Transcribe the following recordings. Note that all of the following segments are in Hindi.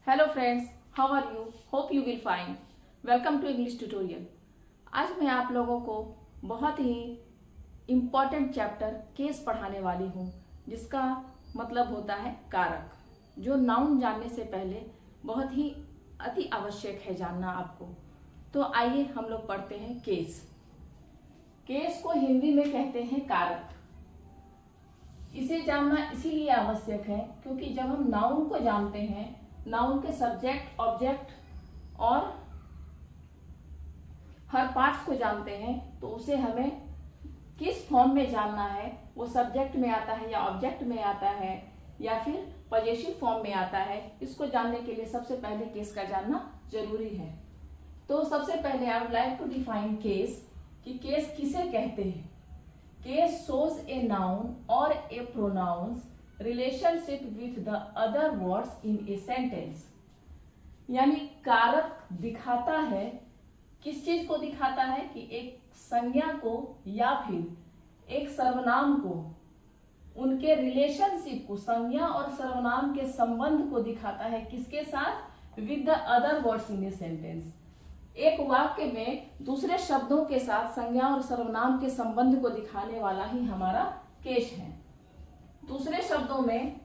Hello friends, how are you? Hope you will fine. Welcome to English tutorial. आज मैं आप लोगों को बहुत ही इम्पॉर्टेंट चैप्टर केस पढ़ाने वाली हूँ, जिसका मतलब होता है कारक, जो नाउन जानने से पहले बहुत ही अति आवश्यक है जानना आपको। तो आइए हम लोग पढ़ते हैं केस। केस को हिंदी में कहते हैं कारक। इसे जानना इसीलिए आवश्यक है क्योंकि जब हम नाउन को जानते हैं, नाउन के सब्जेक्ट, ऑब्जेक्ट और हर पार्ट्स को जानते हैं, तो उसे हमें किस फॉर्म में जानना है, वो सब्जेक्ट में आता है या ऑब्जेक्ट में आता है या फिर पजेसिव फॉर्म में आता है, इसको जानने के लिए सबसे पहले केस का जानना जरूरी है। तो सबसे पहले I would like to define case, कि केस किसे कहते हैं। Case shows a noun or a pronoun's relationship with the other words in a sentence। यानी कारक दिखाता है, किस चीज को दिखाता है कि एक संज्ञा को या फिर एक सर्वनाम को, उनके रिलेशनशिप को, संज्ञा और सर्वनाम के संबंध को दिखाता है किसके साथ? With the other words in a sentence. एक वाक्य में दूसरे शब्दों के साथ संज्ञा और सर्वनाम के संबंध को दिखाने वाला ही हमारा केस है। दूसरे शब्दों में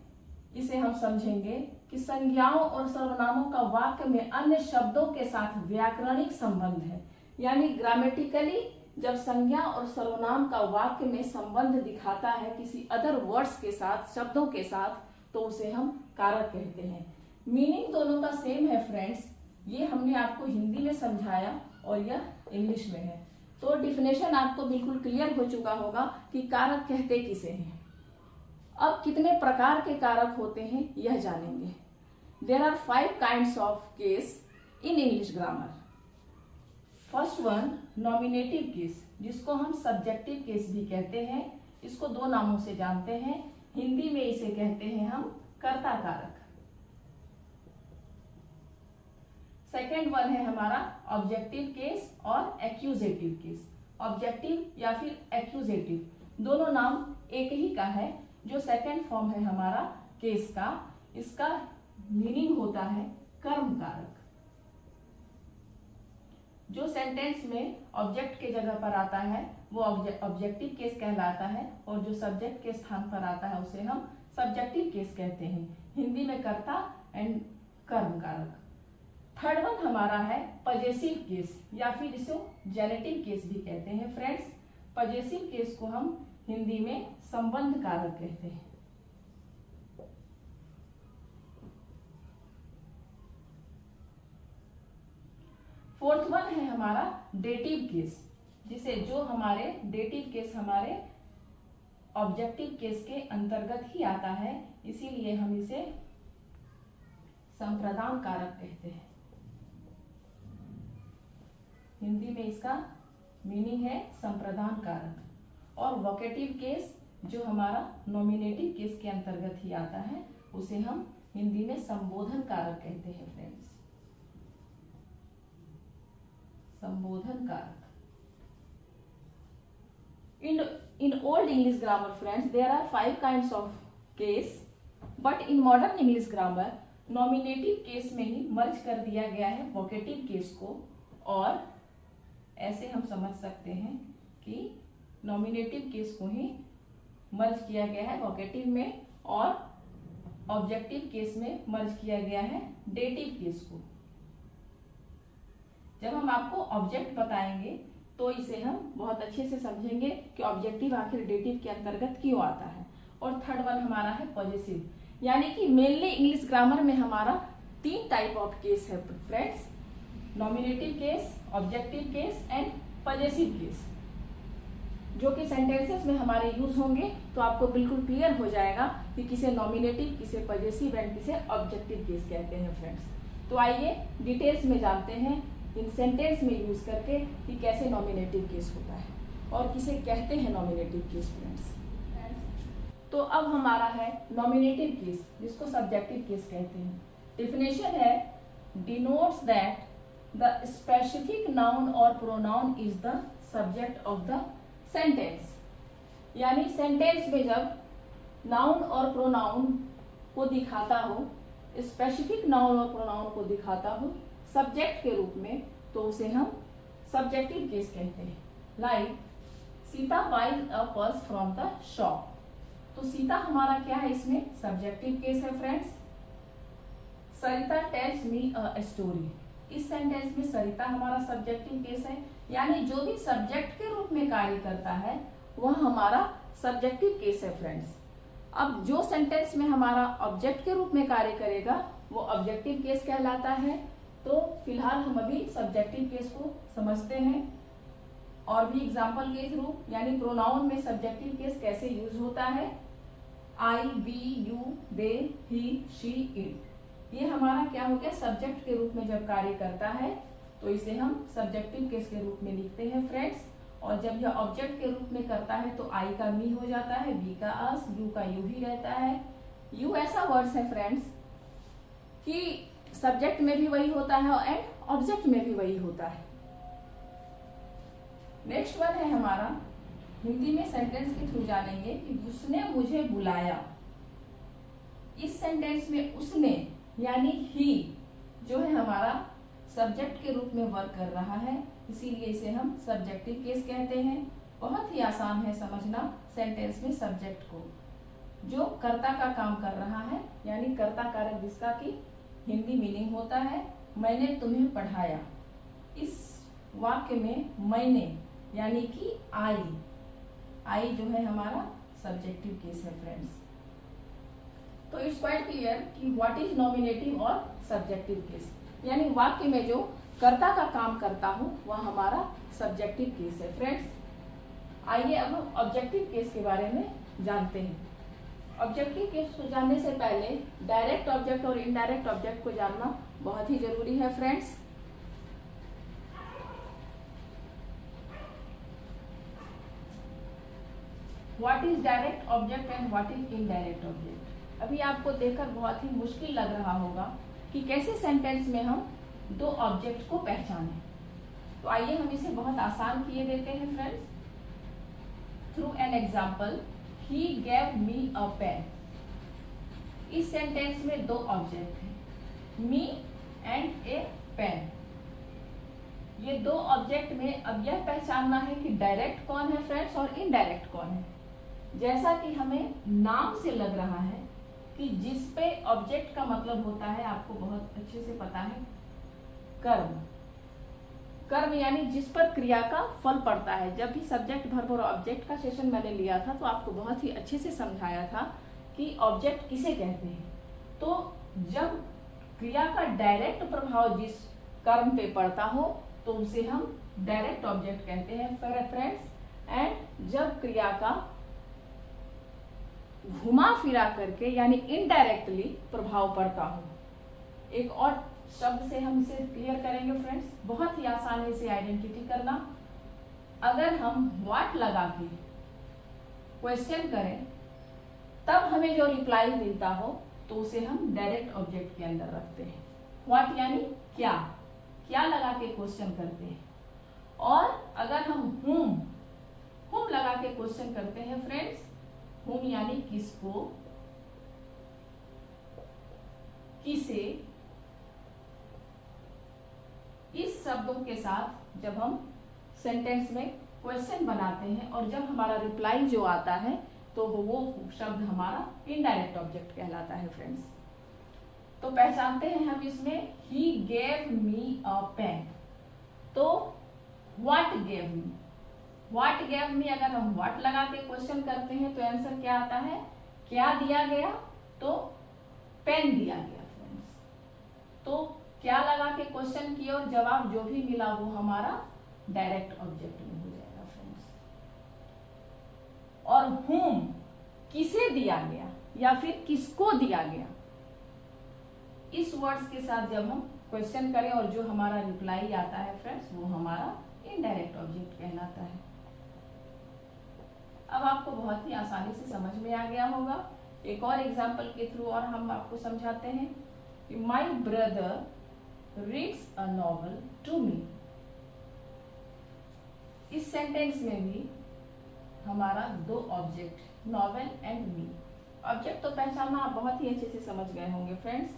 इसे हम समझेंगे कि संज्ञाओं और सर्वनामों का वाक्य में अन्य शब्दों के साथ व्याकरणिक संबंध है। यानी ग्रामेटिकली जब संज्ञा और सर्वनाम का वाक्य में संबंध दिखाता है किसी अदर वर्ड्स के साथ, शब्दों के साथ, तो उसे हम कारक कहते हैं। मीनिंग दोनों का सेम है फ्रेंड्स, ये हमने आपको हिंदी में समझाया और यह इंग्लिश में है। तो डिफिनेशन आपको बिल्कुल क्लियर हो चुका होगा कि कारक कहते किसे हैं। अब कितने प्रकार के कारक होते हैं यह जानेंगे। There are 5 kinds of case in English grammar. First one, nominative case, जिसको हम सब्जेक्टिव केस भी कहते हैं। इसको 2 नामों से जानते हैं। हिंदी में इसे कहते हैं हम कर्ता कारक। सेकेंड वन है हमारा ऑब्जेक्टिव केस और एक्यूजेटिव केस। ऑब्जेक्टिव या फिर एक्यूजेटिव दोनों नाम एक ही का है। जो सेकेंड फॉर्म है हमारा केस का, इसका मीनिंग होता है कर्म कारक। जो सेंटेंस में ऑब्जेक्ट के जगह पर आता है वो ऑब्जेक्टिव केस कहलाता है, और जो सब्जेक्ट के स्थान पर आता है उसे हम सब्जेक्टिव केस कहते हैं। हिंदी में कर्ता एंड कर्म कारक। थर्ड वन हमारा है पजेसिव केस, या फिर इसे जेनेटिव केस भी कहते हैं फ्रेंड्स। पजेसिव केस को हम हिंदी में संबंध कारक कहते हैं। फोर्थ वन है हमारा डेटिव केस, जिसे जो हमारे डेटिव केस हमारे ऑब्जेक्टिव केस के अंतर्गत ही आता है, इसीलिए हम इसे संप्रदान कारक कहते हैं। हिंदी में इसका मीनिंग है संप्रदान कारक। और वोकेटिव केस जो हमारा नॉमिनेटिव केस के अंतर्गत ही आता है, उसे हम हिंदी में संबोधन कारक कहते हैं फ्रेंड्स। संबोधन कारक। In old English grammar friends, there are 5 kinds of case, but in modern English grammar, nominative case में ही मर्ज कर दिया गया है वोकेटिव केस को। और ऐसे हम समझ सकते हैं कि नॉमिनेटिव केस को ही मर्ज किया गया है वोकेटिव में, और ऑब्जेक्टिव केस में मर्ज किया गया है डेटिव केस को। जब हम आपको ऑब्जेक्ट बताएंगे तो इसे हम बहुत अच्छे से समझेंगे कि ऑब्जेक्टिव आखिर डेटिव के अंतर्गत क्यों आता है। और थर्ड वन हमारा है पॉजिटिव, यानी कि मेनली इंग्लिश ग्रामर में हमारा 3 टाइप ऑफ केस है friends. Nominative case, objective case and possessive case, जो कि सेंटेंसेस में हमारे यूज होंगे। तो आपको बिल्कुल क्लियर हो जाएगा कि किसे नॉमिनेटिव, किसे पजेसिव एंड किसे ऑब्जेक्टिव केस कहते हैं फ्रेंड्स। तो आइए डिटेल्स में जानते हैं इन सेंटेंस में यूज करके कि कैसे नॉमिनेटिव केस होता है और किसे कहते हैं नॉमिनेटिव केस फ्रेंड्स। तो अब हमारा है नॉमिनेटिव केस, जिसको सब्जेक्टिव केस कहते हैं। डिफिनेशन है, denotes that the specific noun or pronoun is the subject of the sentence। यानी सेंटेंस में जब नाउन और प्रोनाउन को दिखाता हो स्पेसिफिक नाउन और प्रोनाउन को दिखाता हो सब्जेक्ट के रूप में, तो उसे हम सब्जेक्टिव केस कहते हैं। Like Sita buys a purse from the shop, तो सीता हमारा क्या है, इसमें सब्जेक्टिव केस है friends. Sarita tells me a story, इस सेंटेंस में सरिता हमारा सब्जेक्टिव केस है, यानी जो भी सब्जेक्ट के रूप में कार्य करता है वह हमारा सब्जेक्टिव केस है फ्रेंड्स। अब जो सेंटेंस में हमारा ऑब्जेक्ट के रूप में कार्य करेगा वो ऑब्जेक्टिव केस कहलाता है। तो फिलहाल हम अभी सब्जेक्टिव केस को समझते हैं और भी एग्जाम्पल के थ्रू, यानी प्रोनाउन में सब्जेक्टिव केस कैसे यूज होता है। I, we, you, they, he, she, it, ये हमारा क्या हो गया, सब्जेक्ट के रूप में जब कार्य करता है तो इसे हम सब्जेक्टिव केस के रूप में लिखते हैं फ्रेंड्स। और जब यह ऑब्जेक्ट के रूप में करता है तो आई का मी हो जाता है, बी का अस, यू का यू ही रहता है। यू ऐसा वर्ड्स है फ्रेंड्स कि सब्जेक्ट में भी वही होता है एंड ऑब्जेक्ट में भी वही होता है। नेक्स्ट वन है हमारा, हिंदी में सेंटेंस के थ्रू जानेंगे कि उसने मुझे बुलाया। इस सेंटेंस में उसने यानी ही जो है हमारा सब्जेक्ट के रूप में वर्क कर रहा है, इसीलिए इसे हम सब्जेक्टिव केस कहते हैं। बहुत ही आसान है समझना सेंटेंस में सब्जेक्ट को, जो कर्ता का काम कर रहा है, यानी कर्ता कारक जिसका की हिंदी मीनिंग होता है मैंने तुम्हें पढ़ाया। इस वाक्य में मैंने यानी कि आई जो है हमारा सब्जेक्टिव केस है फ्रेंड्स। तो इट्स क्वाइट क्लियर कि व्हाट इज नॉमिनेटिव और सब्जेक्टिव केस, यानी वाक्य में जो कर्ता का काम करता हूं वह हमारा सब्जेक्टिव केस है फ्रेंड्स। आइए अब हम ऑब्जेक्टिव केस के बारे में जानते हैं। ऑब्जेक्टिव केस को जानने से पहले डायरेक्ट ऑब्जेक्ट और इनडायरेक्ट ऑब्जेक्ट को जानना बहुत ही जरूरी है friends. What is direct object and what is indirect object. अभी आपको देखकर बहुत ही मुश्किल लग रहा होगा कि कैसे सेंटेंस में हम दो ऑब्जेक्ट को पहचानें। तो आइए हम इसे बहुत आसान किए देते हैं friends through an example. He gave me a pen. इस सेंटेंस में दो ऑब्जेक्ट हैं, मी एंड ए पेन। ये दो ऑब्जेक्ट में अब यह पहचानना है कि डायरेक्ट कौन है फ्रेंड्स और इनडायरेक्ट कौन है। जैसा कि हमें नाम से लग रहा है कि जिस पे ऑब्जेक्ट का मतलब होता है, आपको बहुत अच्छे से पता है, कर्म। कर्म यानी जिस पर क्रिया का फल पड़ता है। जब भी सब्जेक्ट वर्ब और ऑब्जेक्ट का सेशन मैंने लिया था तो आपको बहुत ही अच्छे से समझाया था कि ऑब्जेक्ट किसे कहते हैं। तो जब क्रिया का डायरेक्ट प्रभाव जिस कर्म पे पड़ता हो तो उसे हम डायरेक्ट ऑब्जेक्ट कहते हैं फ्रेंड्स। एंड जब क्रिया का घुमा फिरा करके यानी इनडायरेक्टली प्रभाव पड़ता हो। एक और शब्द से हम इसे क्लियर करेंगे फ्रेंड्स, बहुत ही आसान है इसे आइडेंटिटी करना। अगर हम व्हाट लगा के क्वेश्चन करें तब हमें जो रिप्लाई मिलता हो तो उसे हम डायरेक्ट ऑब्जेक्ट के अंदर रखते हैं। व्हाट यानी क्या लगा के क्वेश्चन करते हैं। और अगर हम हुम लगा के क्वेश्चन करते हैं फ्रेंड्स, हुम यानी किसको, किसे, इस शब्दों के साथ जब हम सेंटेंस में क्वेश्चन बनाते हैं और जब हमारा रिप्लाई जो आता है तो वो शब्द हमारा इनडायरेक्ट ऑब्जेक्ट कहलाता है फ्रेंड्स। तो पहचानते हैं हम इसमें he gave me a pen. तो what gave me, what gave me, अगर हम व्हाट लगा के क्वेश्चन करते हैं तो आंसर क्या आता है, क्या दिया गया, तो पेन दिया गया फ्रेंड्स। तो क्या लगा के क्वेश्चन किया और जवाब जो भी मिला वो हमारा डायरेक्ट ऑब्जेक्ट में हो जाएगा फ्रेंड्स। और whom किसे दिया गया या फिर किसको दिया गया, इस वर्ड्स के साथ जब हम क्वेश्चन करें और जो हमारा रिप्लाई आता है फ्रेंड्स वो हमारा इनडायरेक्ट ऑब्जेक्ट कहलाता है। अब आपको बहुत ही आसानी से समझ में आ गया होगा। एक और एग्जाम्पल के थ्रू और हम आपको समझाते हैं कि my brother reads a novel to me. इस सेंटेंस में भी हमारा दो object, novel and me. Object तो पहचानना आप बहुत ही अच्छे से समझ गए होंगे फ्रेंड्स।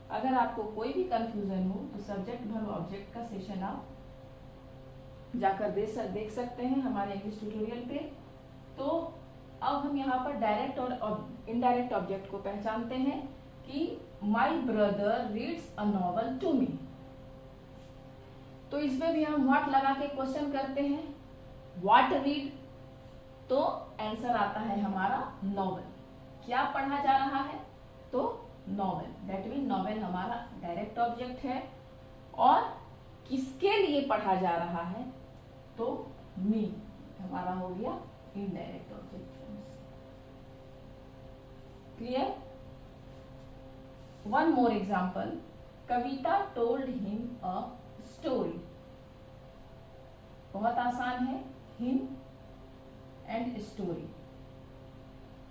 अगर आपको कोई भी कंफ्यूजन हो तो सब्जेक्ट वर्ब ऑब्जेक्ट का सेशन आप जाकर देख सकते हैं हमारे इंग्लिश ट्यूटोरियल पे। तो अब हम यहाँ पर डायरेक्ट और इनडायरेक्ट ऑब्जेक्ट को पहचानते हैं कि my brother reads a novel to me. तो इसमें भी हम व्हाट लगा के क्वेश्चन करते हैं, व्हाट रीड, तो आंसर आता है हमारा नॉवल। क्या पढ़ा जा रहा है, तो नॉवल, दैट मीन नॉवल हमारा डायरेक्ट ऑब्जेक्ट है। और किसके लिए पढ़ा जा रहा है, तो मी हमारा हो गया indirect object. Clear? One more example, Kavita told him a story. बहुत आसान है, हिम एंड स्टोरी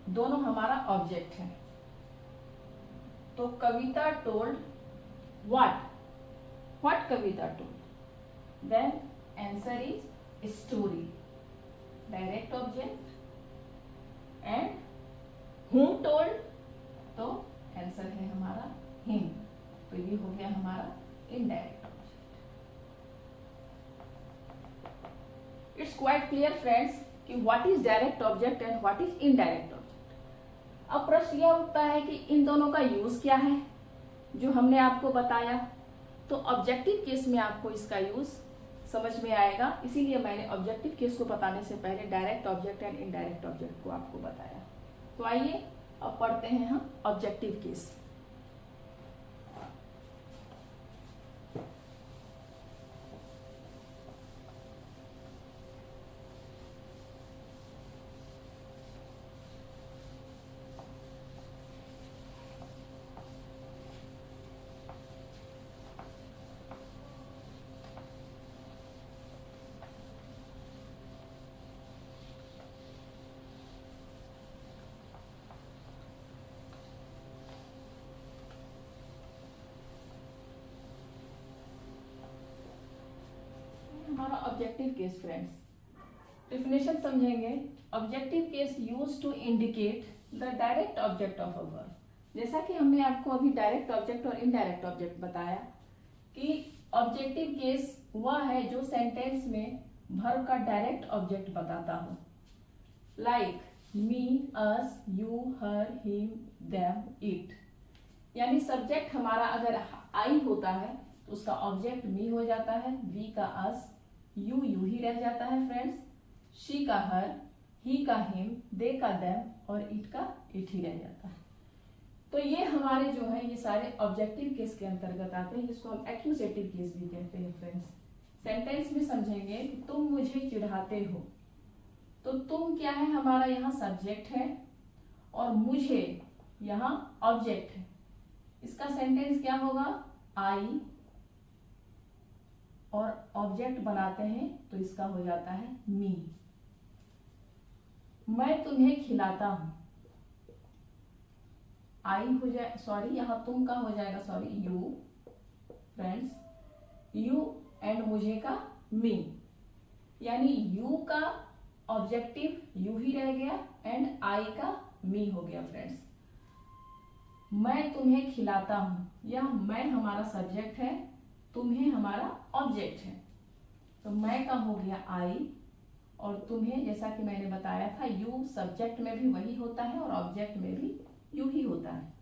दोनों हमारा ऑब्जेक्ट है। तो Kavita told what Kavita told, then answer is story, direct object. And whom told, तो आंसर है हमारा him, तो ये हो गया हमारा indirect object. It's quite clear friends कि what is direct object and what is indirect object. अब प्रश्न यह उठता है कि इन दोनों का यूज क्या है, जो हमने आपको बताया। तो ऑब्जेक्टिव केस में आपको इसका यूज समझ में आएगा, इसीलिए मैंने ऑब्जेक्टिव केस को बताने से पहले direct object and indirect object को आपको बताया। तो आइए अब पढ़ते हैं हम ऑब्जेक्टिव केस। हमारा ऑब्जेक्टिव केस फ्रेंड्स, डेफिनेशन समझेंगे। Objective case used to indicate the direct object of a verb. जैसा कि हमने आपको अभी डायरेक्ट ऑब्जेक्ट और इनडायरेक्ट ऑब्जेक्ट बताया कि ऑब्जेक्टिव केस वह है जो सेंटेंस में वर्ब का डायरेक्ट ऑब्जेक्ट बताता हो, like me, us, you, her, him, them, it. यानी सब्जेक्ट हमारा अगर आई होता है तो उसका ऑब्जेक्ट मी हो जाता है, वी का अस, यू ही रह जाता है फ्रेंड्स, शी का हर, ही का हिम, दे का देम और इट का इट ही रह जाता है। तो ये हमारे जो है ये सारे ऑब्जेक्टिव केस के अंतर्गत आते हैं, जिसको हम एक्यूजेटिव केस भी कहते हैं फ्रेंड्स। सेंटेंस में समझेंगे कि तुम मुझे चिढ़ाते हो, तो तुम क्या है हमारा यहाँ सब्जेक्ट है और मुझे यहाँ ऑब्जेक्ट है। इसका सेंटेंस क्या होगा, आई और ऑब्जेक्ट बनाते हैं तो इसका हो जाता है मी। मैं तुम्हें खिलाता हूं, आई हो जाए, सॉरी यहाँ तुम का हो जाएगा, sorry you friends, you and मुझे का मी, यानी यू का ऑब्जेक्टिव यू ही रह गया एंड आई का मी हो गया फ्रेंड्स। मैं तुम्हें खिलाता हूं, यह मैं हमारा सब्जेक्ट है, तुम्हें हमारा ऑब्जेक्ट है। तो मैं का हो गया आई और तुम्हें, जैसा कि मैंने बताया था, यू सब्जेक्ट में भी वही होता है और ऑब्जेक्ट में भी यू ही होता है।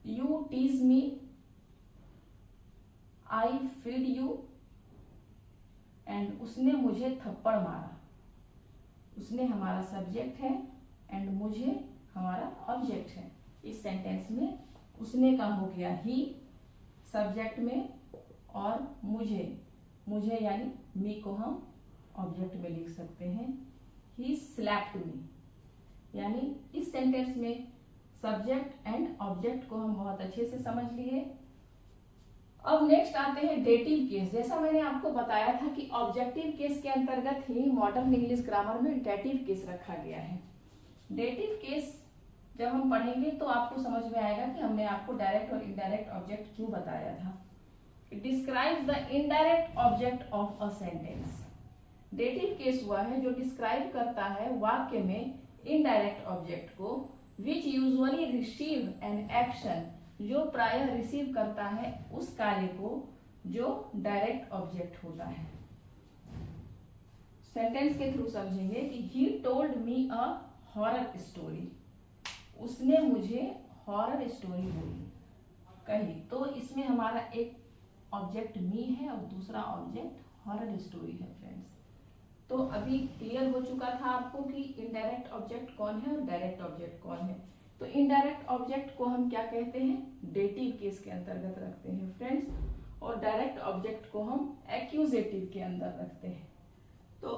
You tease me, I feed you and उसने मुझे थप्पड़ मारा। उसने हमारा सब्जेक्ट है एंड मुझे हमारा ऑब्जेक्ट है। इस सेंटेंस में उसने का हो गया ही सब्जेक्ट में और मुझे यानी मी को हम ऑब्जेक्ट में लिख सकते हैं, ही स्लैप्ड मी। यानी इस सेंटेंस में सब्जेक्ट एंड ऑब्जेक्ट को हम बहुत अच्छे से समझ लिए। अब नेक्स्ट आते हैं डेटिव केस। जैसा मैंने आपको बताया था कि ऑब्जेक्टिव केस के अंतर्गत ही मॉडर्न इंग्लिश ग्रामर में डेटिव केस रखा गया है। डेटिव केस जब हम पढ़ेंगे तो आपको समझ में आएगा कि हमने आपको डायरेक्ट और इनडायरेक्ट ऑब्जेक्ट क्यों बताया था। It describes the indirect object of a sentence. Dative case हुआ है जो डिस्क्राइब करता है वाक्य में इनडायरेक्ट ऑब्जेक्ट को, विच यूजुअली रिसीव एन एक्शन, जो प्रायः रिसीव करता है उस कार्य को जो डायरेक्ट ऑब्जेक्ट होता है। सेंटेंस के थ्रू समझेंगे कि he told me a horror story, उसने मुझे हॉरर स्टोरी बोली कही। तो इसमें हमारा एक ऑब्जेक्ट मी है और दूसरा ऑब्जेक्ट हॉरर स्टोरी है फ्रेंड्स। तो अभी क्लियर हो चुका था आपको कि इनडायरेक्ट ऑब्जेक्ट कौन है और डायरेक्ट ऑब्जेक्ट कौन है। तो इनडायरेक्ट ऑब्जेक्ट को हम क्या कहते हैं, डेटिव केस के अंतर्गत रखते हैं फ्रेंड्स, और डायरेक्ट ऑब्जेक्ट को हम एक्यूजेटिव के अंदर रखते हैं। तो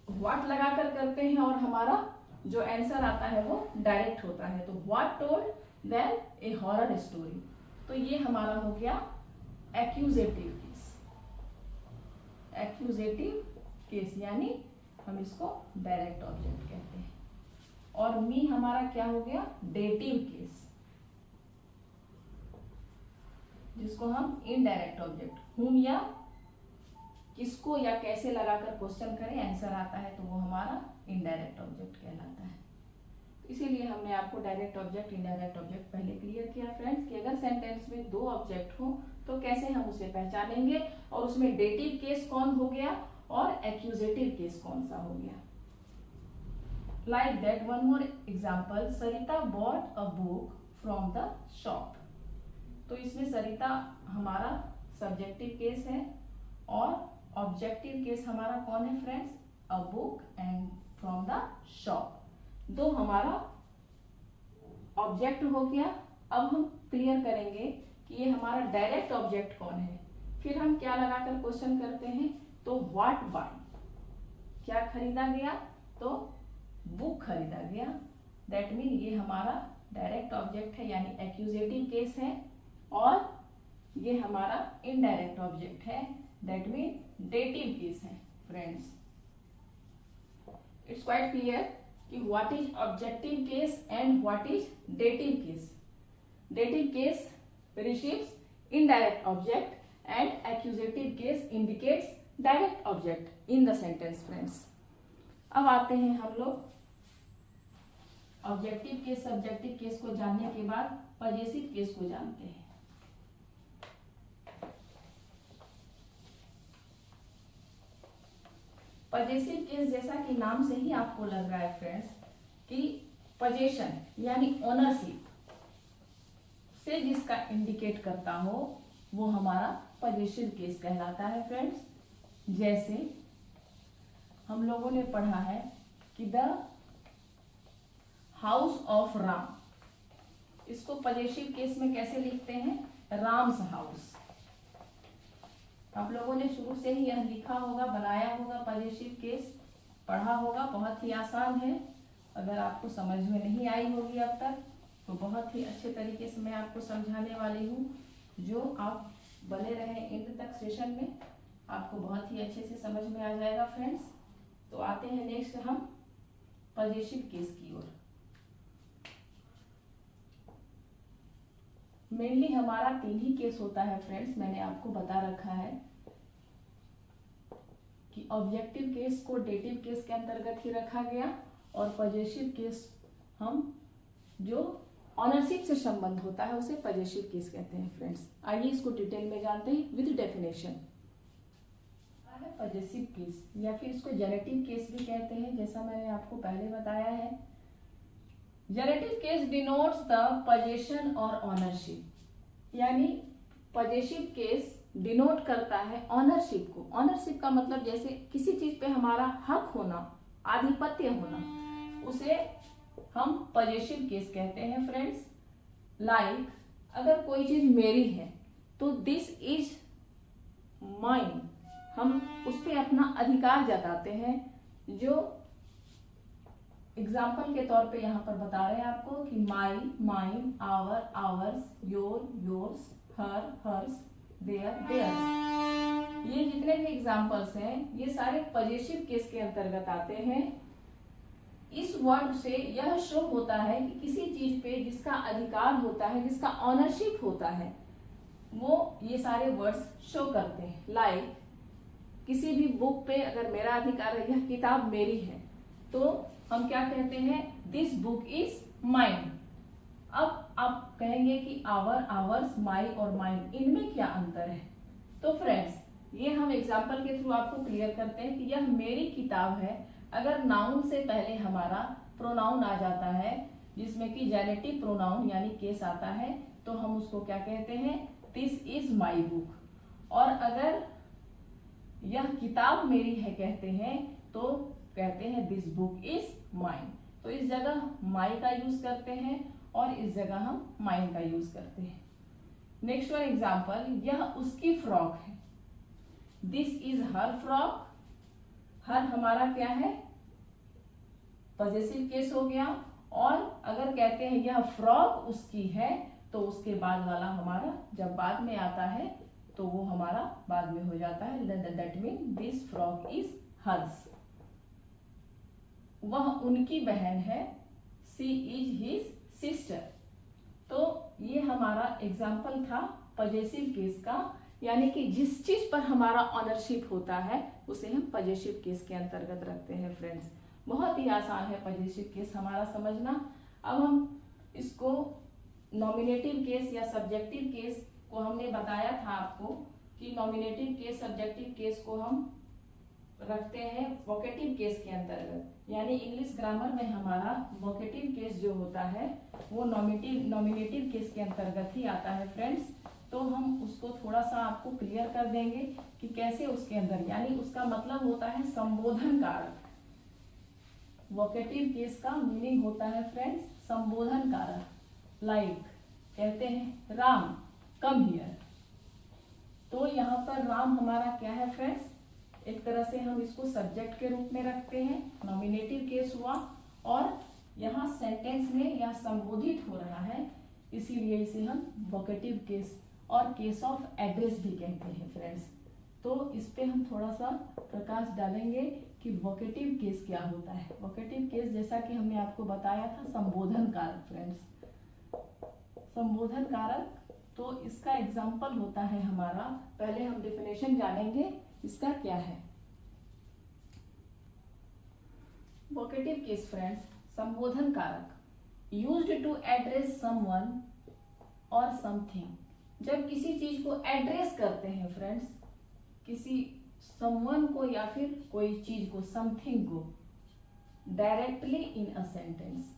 व्हाट लगाकर करते हैं और हमारा जो आंसर आता है वो डायरेक्ट होता है। तो what told then a horror story, तो ये हमारा हो गया एक्यूजेटिव केस। एक्यूजेटिव केस यानी हम इसको डायरेक्ट ऑब्जेक्ट कहते हैं। और मी हमारा क्या हो गया, डेटिव केस, जिसको हम इनडायरेक्ट ऑब्जेक्ट, हुम या किसको या कैसे लगाकर क्वेश्चन करें आंसर आता है तो वो हमारा इनडायरेक्ट ऑब्जेक्ट कहलाता है। इसीलिए हमने आपको डायरेक्ट ऑब्जेक्ट इनडायरेक्ट ऑब्जेक्ट पहले क्लियर किया फ्रेंड्स कि अगर सेंटेंस में दो ऑब्जेक्ट हो तो कैसे हम उसे पहचानेंगे और उसमें डेटिव केस कौन हो गया और एक्यूजेटिव केस कौन सा हो गया। Like that one more example, Sarita bought a book from the shop. तो इसमें सरिता हमारा सब्जेक्टिव केस है और ऑब्जेक्टिव केस हमारा कौन है friends, a book and from the shop. दो हमारा ऑब्जेक्ट हो गया। अब हम क्लियर करेंगे कि ये हमारा डायरेक्ट ऑब्जेक्ट कौन है। फिर हम क्या लगाकर क्वेश्चन करते हैं, तो व्हाट बाय, क्या खरीदा गया, तो बुक खरीदा गया। दैट मीन ये हमारा डायरेक्ट ऑब्जेक्ट है यानी एक्यूजेटिव केस है, और ये हमारा इनडायरेक्ट ऑब्जेक्ट है, दैट मीन डेटिव केस है फ्रेंड्स। इट्स क्वाइट क्लियर कि what is objective case and what is dative case. Dative case receives indirect object and accusative case indicates direct object in the sentence friends. अब आते हैं हम लोग ऑब्जेक्टिव केस सब्जेक्टिव केस को जानने के बाद पजेसिव केस को जानते हैं। पजेसिव केस जैसा कि नाम से ही आपको लग रहा है फ्रेंड्स कि पजेशन यानी ओनरशिप से जिसका इंडिकेट करता हो वो हमारा पजेसिव केस कहलाता है फ्रेंड्स। जैसे हम लोगों ने पढ़ा है कि द हाउस ऑफ राम, इसको पजेसिव केस में कैसे लिखते हैं, राम्स हाउस। आप लोगों ने शुरू से ही यह लिखा होगा, बनाया होगा, पजेसिव केस पढ़ा होगा। बहुत ही आसान है, अगर आपको समझ में नहीं आई होगी अब तक तो बहुत ही अच्छे तरीके से मैं आपको समझाने वाली हूँ, जो आप बने रहें एंड तक सेशन में, आपको बहुत ही अच्छे से समझ में आ जाएगा फ्रेंड्स। तो आते हैं नेक्स्ट हम पजेसिव केस की ओर। मेनली हमारा तीन ही केस होता है फ्रेंड्स, मैंने आपको बता रखा है कि ऑब्जेक्टिव केस को डेटिव केस के अंतर्गत ही रखा गया और पजेसिव केस हम जो ऑनरशिप से संबंध होता है उसे पजेसिव केस कहते हैं फ्रेंड्स। आइए इसको डिटेल में जानते हैं विद डेफिनेशन। पजेसिव केस या फिर इसको जेनेटिव केस भी कहते हैं, जैसा मैंने आपको पहले बताया है। Generative case denotes the possession और ऑनरशिप, यानी पजेसिव केस डिनोट करता है ऑनरशिप को। ऑनरशिप का मतलब जैसे किसी चीज पे हमारा हक होना, आधिपत्य होना, उसे हम पजेसिव केस कहते हैं फ्रेंड्स। लाइक अगर कोई चीज मेरी है तो दिस इज माइन, हम उस पर अपना अधिकार जताते हैं। जो एग्जाम्पल के तौर पे यहाँ पर बता रहे हैं आपको कि my, mine, our, ours, your, yours, her, hers, their, theirs. ये जितने भी एग्जाम्पल्स हैं ये सारे पजेसिव केस के अंतर्गत आते हैं। इस वर्ड से यह शो होता है कि किसी चीज पे जिसका अधिकार होता है, जिसका ऑनरशिप होता है, वो ये सारे वर्ड्स शो करते हैं। लाइक किसी भी बुक पे अगर मेरा अधिकार है, यह किताब मेरी है, तो हम क्या कहते हैं, दिस बुक इज माइन। अब आप कहेंगे कि आवर, आवर्स, माई और माइन, इनमें क्या अंतर है? तो फ्रेंड्स, ये हम एग्जाम्पल के थ्रू आपको क्लियर करते हैं कि यह मेरी किताब है। अगर नाउन से पहले हमारा प्रोनाउन आ जाता है, जिसमें कि जेनेटिव प्रोनाउन यानी केस आता है, तो हम उसको क्या कहते हैं? This is my book. और अगर यह किताब मेरी है कहते हैं, तो कहते हैं दिस बुक इज माइन। तो इस जगह माई का यूज करते हैं और इस जगह हम माइन का यूज करते हैं। नेक्स्ट वन एग्जाम्पल, यह उसकी फ्रॉक है। This is her frock. Her हमारा क्या है? पॉजेसिव केस हो गया। और अगर कहते हैं यह फ्रॉक उसकी है, तो उसके बाद वाला हमारा जब बाद में आता है तो वो हमारा बाद में हो जाता है। That mean this frock is hers. वह उनकी बहन है। She is his sister. तो ये हमारा एग्जाम्पल था पॉजेसिव केस का, यानी कि जिस चीज पर हमारा ऑनरशिप होता है उसे हम पॉजेसिव केस के अंतर्गत रखते हैं। फ्रेंड्स, बहुत ही आसान है पॉजेसिव केस हमारा समझना। अब हम इसको नॉमिनेटिव केस या सब्जेक्टिव केस को हमने बताया था आपको कि नॉमिनेटिव केस, सब्जेक्टिव केस को हम रखते हैं वोकेटिव केस के अंतर्गत। यानी इंग्लिश ग्रामर में हमारा वोकेटिव केस जो होता है वो नॉमिनेटिव केस के अंतर्गत ही आता है। फ्रेंड्स, तो हम उसको थोड़ा सा आपको क्लियर कर देंगे कि कैसे उसके अंदर, यानी उसका मतलब होता है संबोधन कारक। वोकेटिव केस का मीनिंग होता है फ्रेंड्स संबोधन कारक। लाइक कहते हैं राम कम हियर। तो यहाँ पर राम हमारा क्या है फ्रेंड्स? एक तरह से हम इसको सब्जेक्ट के रूप में रखते हैं। नॉमिनेटिव केस हुआ और यहाँ सेंटेंस में यह संबोधित हो रहा है, इसीलिए इसे हम वोकेटिव केस और केस ऑफ एड्रेस भी कहते हैं। फ्रेंड्स, तो इस पे हम थोड़ा सा प्रकाश डालेंगे कि वोकेटिव केस क्या होता है। वोकेटिव केस जैसा कि हमने आपको बताया था संबोधन कारक। फ्रेंड्स, संबोधन कारक, तो इसका एग्जाम्पल होता है हमारा, पहले हम डेफिनेशन जानेंगे इसका क्या है। वोकेटिव केस फ्रेंड्स, संबोधन कारक यूज्ड टू एड्रेस समवन और समथिंग। जब किसी चीज को एड्रेस करते हैं फ्रेंड्स, किसी समवन को या फिर कोई चीज को, समथिंग को, डायरेक्टली इन अ सेंटेंस,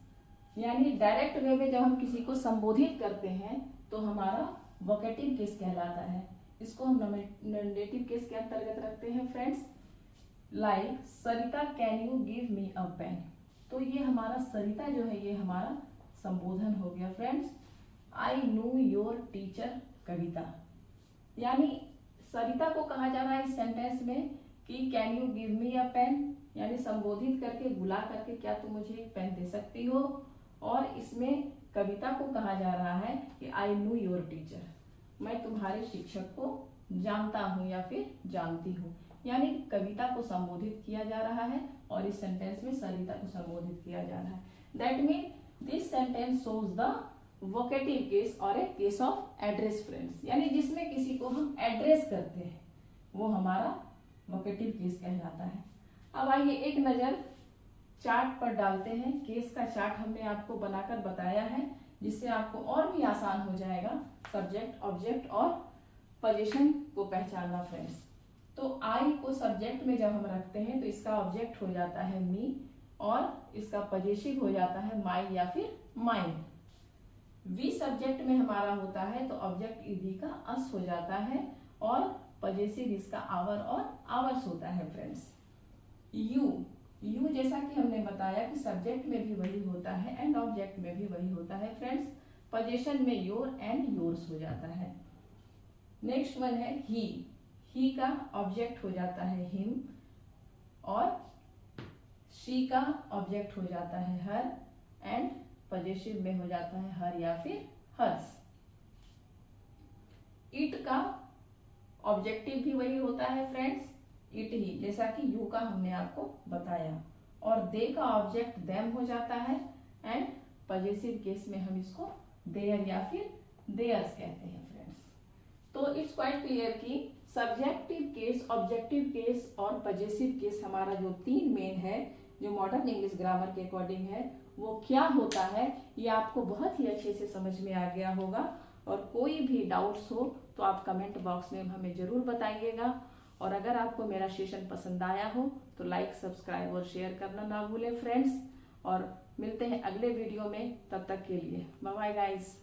यानी डायरेक्ट वे में जब हम किसी को संबोधित करते हैं तो हमारा वोकेटिव केस कहलाता है। इसको हम नॉमिनेटिव केस के अंतर्गत रखते हैं। Friends, like Sarita can you give me a pen. तो ये हमारा सरिता जो है ये हमारा संबोधन हो गया। Friends, I know your teacher Kavita, यानी सरिता को कहा जा रहा है इस सेंटेंस में कि can you give me a pen, यानी संबोधित करके, बुला करके, क्या तुम मुझे एक पेन दे सकती हो। और इसमें कविता को कहा जा रहा है कि आई नो योर टीचर, मैं तुम्हारे शिक्षक को जानता हूँ या फिर जानती हूँ, यानी कविता को संबोधित किया जा रहा है और इस सेंटेंस में सरिता को संबोधित किया जा रहा है। That mean this sentence shows the vocative case और ए केस ऑफ एड्रेस। फ्रेंड्स, यानी जिसमें किसी को हम एड्रेस करते हैं वो हमारा वोकेटिव केस कहलाता है। अब आइए एक नजर चार्ट पर डालते हैं। केस का चार्ट हमने आपको बनाकर बताया है, जिससे आपको और भी आसान हो जाएगा सब्जेक्ट, ऑब्जेक्ट और पोजीशन को पहचानना। फ्रेंड्स, तो आई को सब्जेक्ट में जब हम रखते हैं तो इसका ऑब्जेक्ट हो जाता है मी और इसका पोजेसिव हो जाता है माई या फिर माइन। वी सब्जेक्ट में हमारा होता है तो ऑब्जेक्ट वी का अस हो जाता है और पोजेसिव इसका आवर और आवर्स होता है। फ्रेंड्स, यू जैसा कि हमने बताया कि सब्जेक्ट में भी वही होता है एंड ऑब्जेक्ट में भी वही होता है। फ्रेंड्स, पोजीशन में योर एंड योर्स हो जाता है। नेक्स्ट वन है ही का ऑब्जेक्ट हो जाता है हिम और शी का ऑब्जेक्ट हो जाता है हर एंड पोजेसिव में हो जाता है हर या फिर हर्स। इट का ऑब्जेक्टिव भी वही होता है फ्रेंड्स, इट ही, जैसा कि यू का हमने आपको बताया। और दे का ऑब्जेक्ट देम हो जाता है एंड पोजेसिव केस में हम इसको देयर या फिर देयर्स कहते हैं। फ्रेंड्स, तो इट्स क्वाइट क्लियर कि सब्जेक्टिव केस, ऑब्जेक्टिव केस और पोजेसिव केस हमारा जो तीन मेन है, जो मॉडर्न इंग्लिश ग्रामर के अकॉर्डिंग है, वो क्या होता है ये आपको बहुत ही अच्छे से समझ में आ गया होगा। और कोई भी डाउट्स हो तो आप कमेंट बॉक्स में हमें ज़रूर बताइएगा। और अगर आपको मेरा सेशन पसंद आया हो तो लाइक, सब्सक्राइब और शेयर करना ना भूलें फ्रेंड्स। और मिलते हैं अगले वीडियो में, तब तक के लिए बाय बाय गाइस।